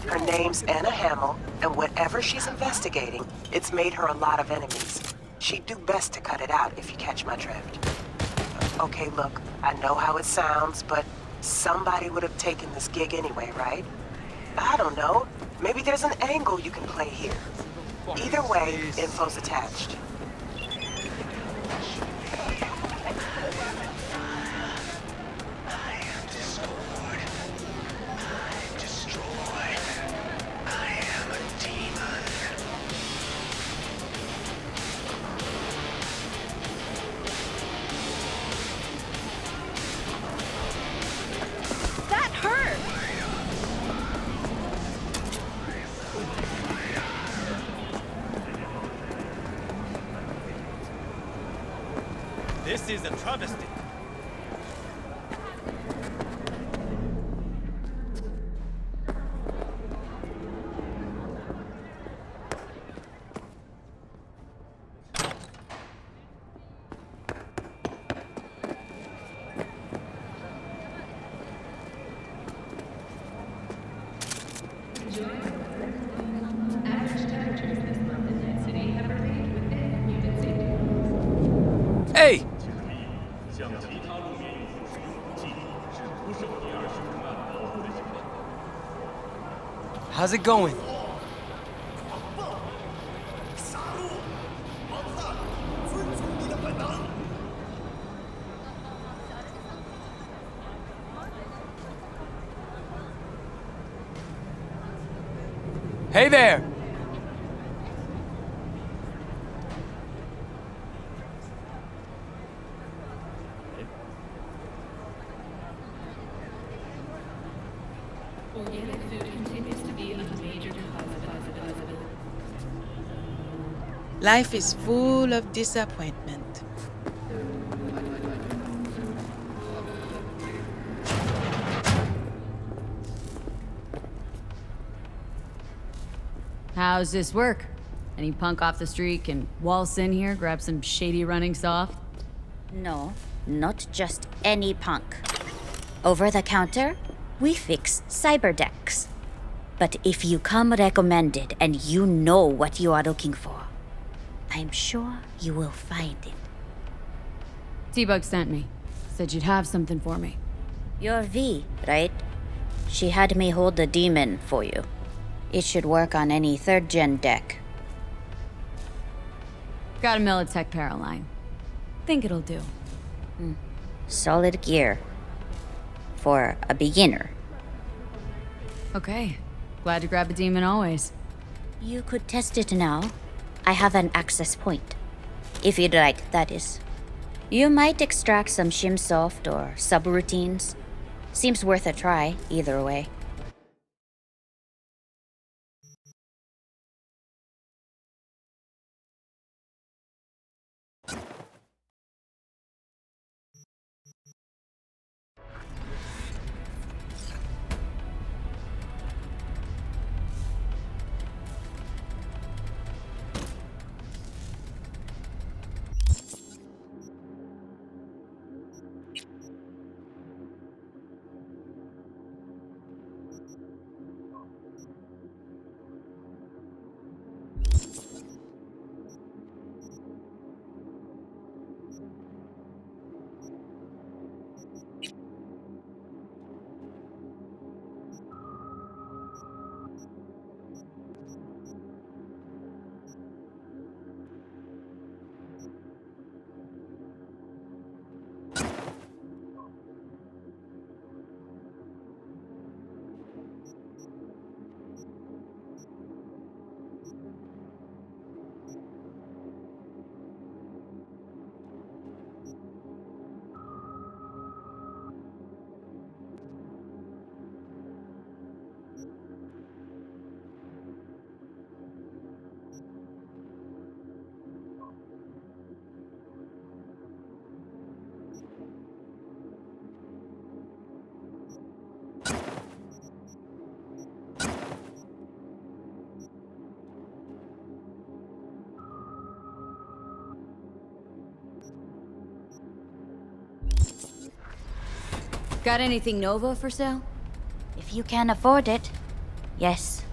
Her name's Anna Hamill, and whatever she's investigating, it's made her a lot of enemies. She'd do best to cut it out, if you catch my drift. Okay, look, I know how it sounds, but somebody would have taken this gig anyway, right? I don't know. Maybe there's an angle you can play here. Either way, info's attached. This is a travesty. Hey! How's it going? Hey there! Organic food continues to be a major cause of positive. Life is full of disappointment. How's this work? Any punk off the street can waltz in here, grab some shady running soft? No, not just any punk. Over the counter, we fix cyber decks. But if you come recommended and you know what you are looking for, I'm sure you will find it. T-Bug sent me. Said you'd have something for me. You're V, right? She had me hold the demon for you. It should work on any 3rd gen deck. Got a Militech Paraline. Think it'll do. Solid gear. For a beginner. Okay. Glad to grab a demon always. You could test it now. I have an access point. If you'd like, that is. You might extract some shimsoft or subroutines. Seems worth a try, either way. Got anything Nova for sale? If you can afford it, yes.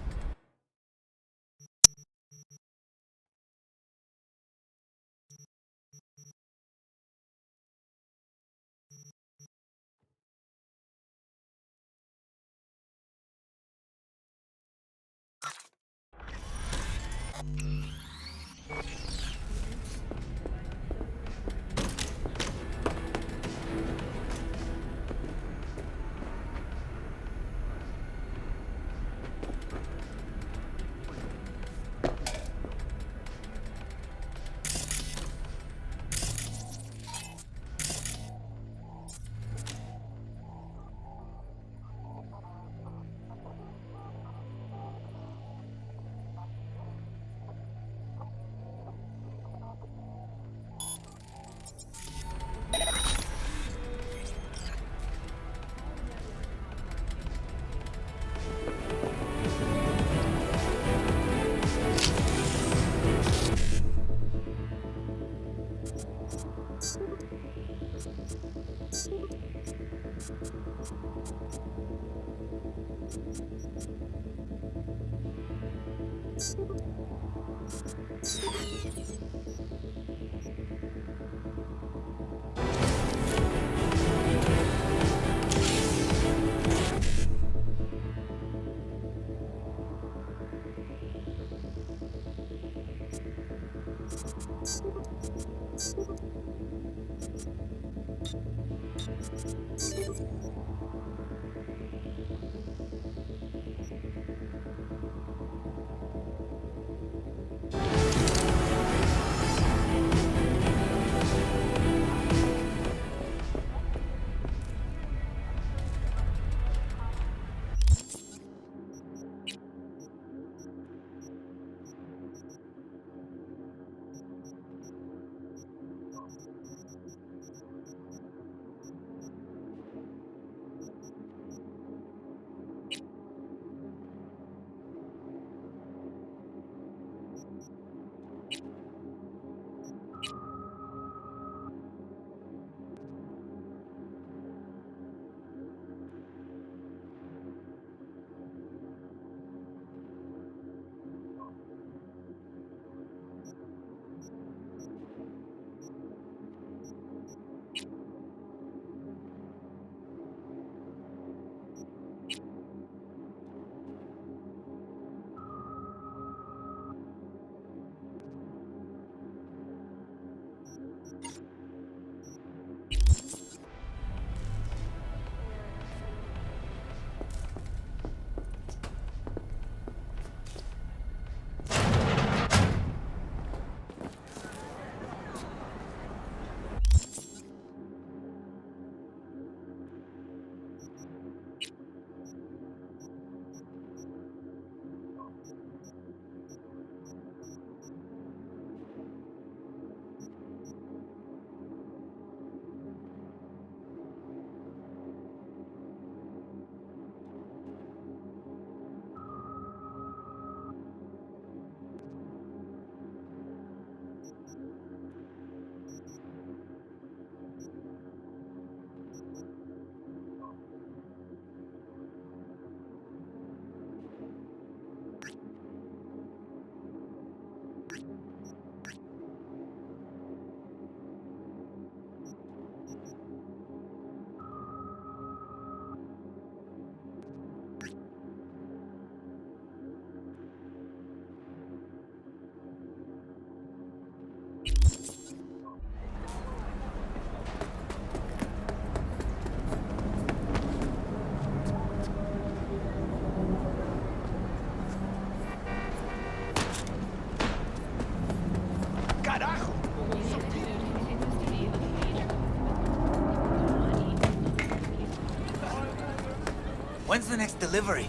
When's the next delivery?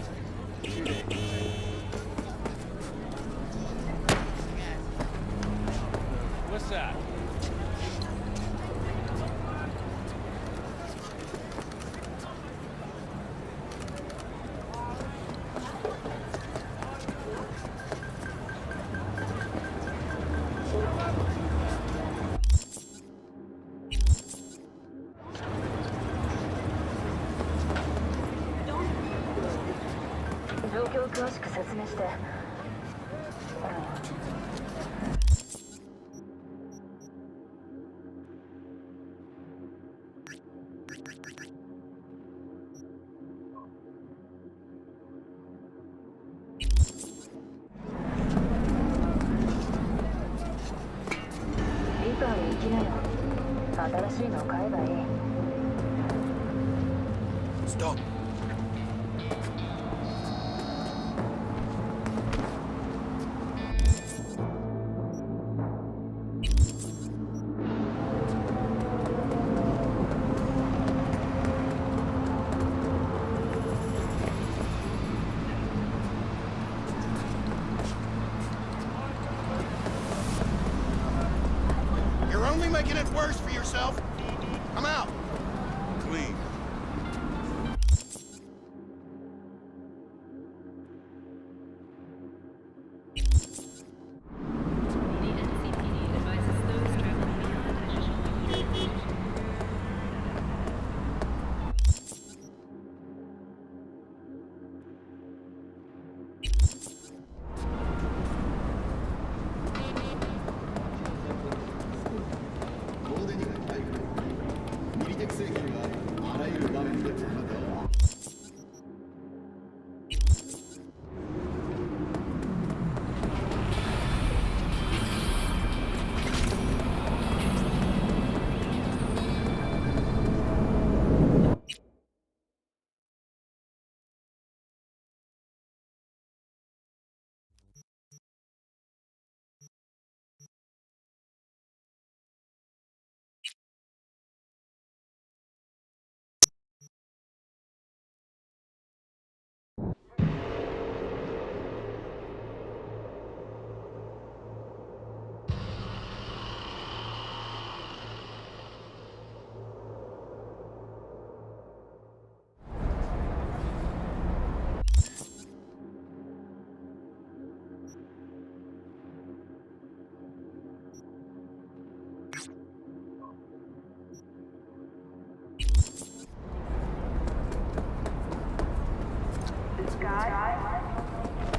What's that? 況を詳しく説明して。リパーに行きなよ。新しいのを買えばいい。Stop. You're only making it worse for yourself. I'm out. Clean. The NCPD advises those traveling beyond additional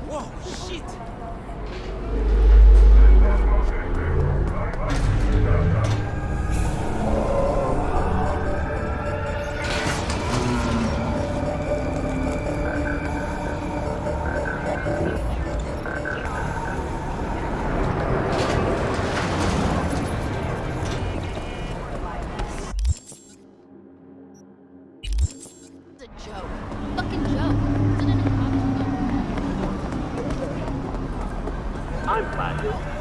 Whoa, shit! It's a joke. Fucking joke. Isn't it a comic book? I'm flattered.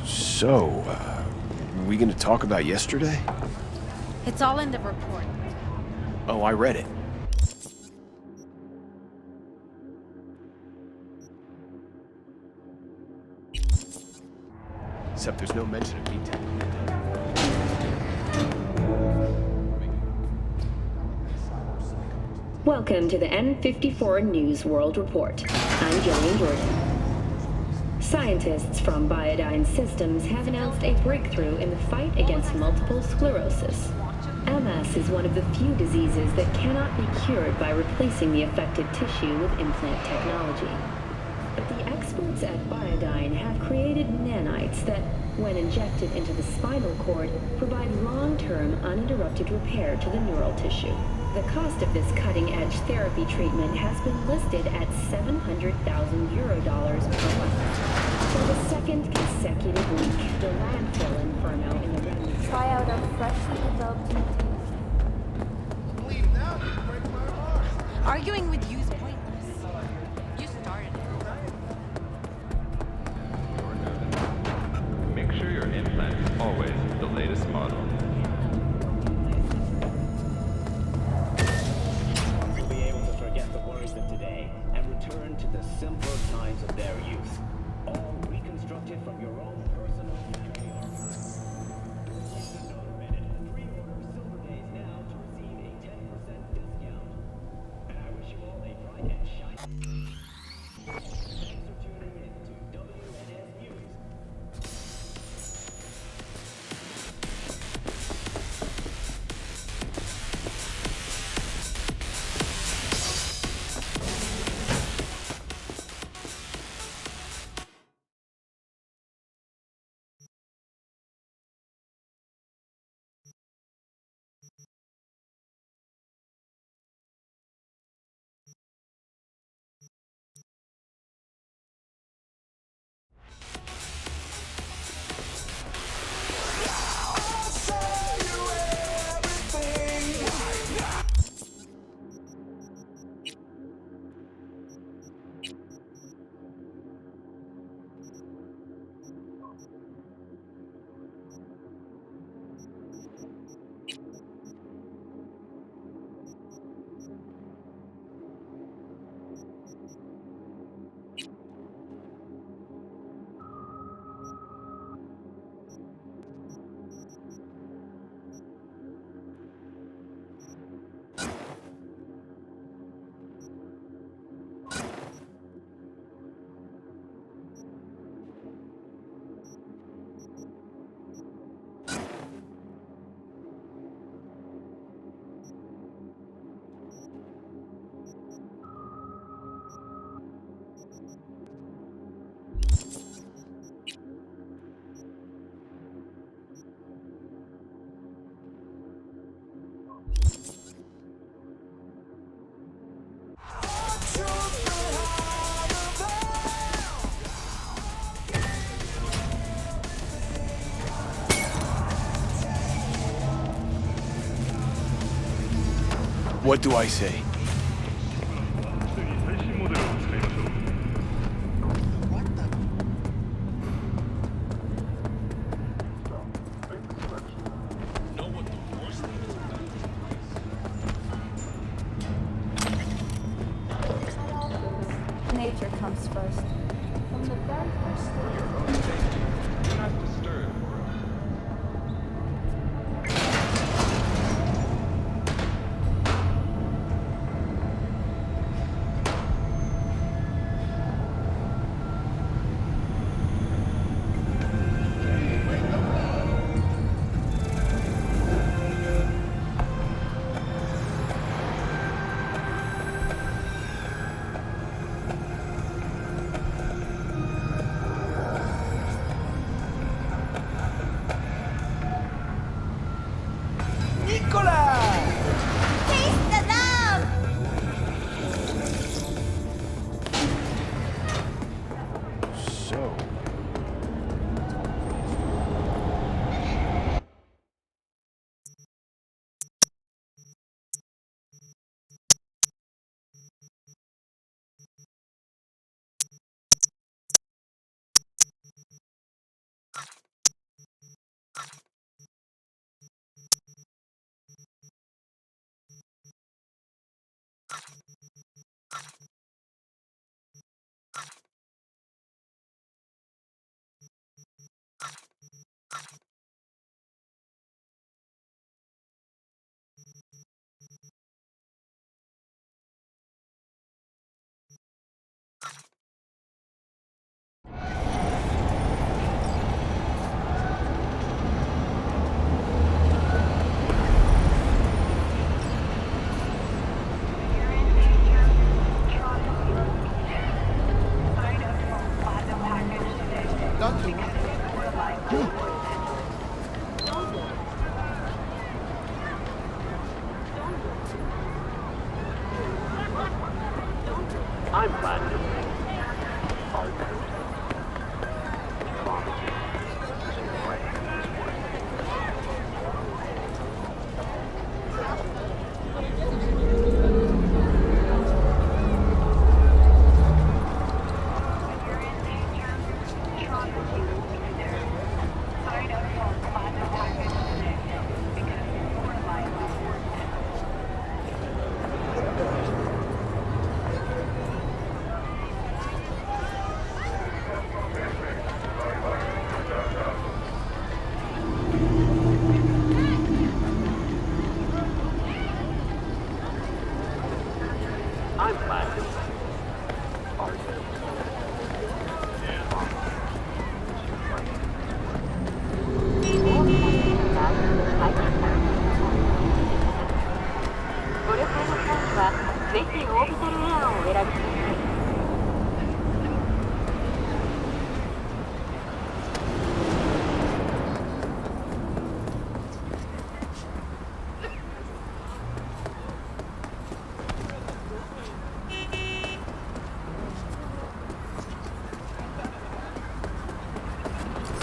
So, we gonna talk about yesterday? It's all in the report. Oh, I read it. Except there's no mention of me telling you. Welcome to the N54 News World Report. I'm Jillian Jordan. Scientists from Biodyne Systems have announced a breakthrough in the fight against multiple sclerosis. MS is one of the few diseases that cannot be cured by replacing the affected tissue with implant technology. But the experts at Biodyne have created nanites that, when injected into the spinal cord, provide long-term uninterrupted repair to the neural tissue. The cost of this cutting-edge therapy treatment has been listed at €700,000 per month. For the second consecutive week, the landfill inferno in the remnants. Try out our freshly developed mutation. Arguing with you's pointless. You started it. Make sure your implant is always the latest model. You'll be able to forget the worries of today and return to the simpler times of their youth. All reconstructed from your own personal family archives. Pre-order Silver Days now to receive a 10% discount. And I wish you all a bright and shiny... Thanks for tuning in to WNS News. What do I say? Nature comes first. From the very first stage. Do not disturb. So... I'm Platinum. I'm Platinum.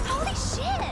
Holy shit!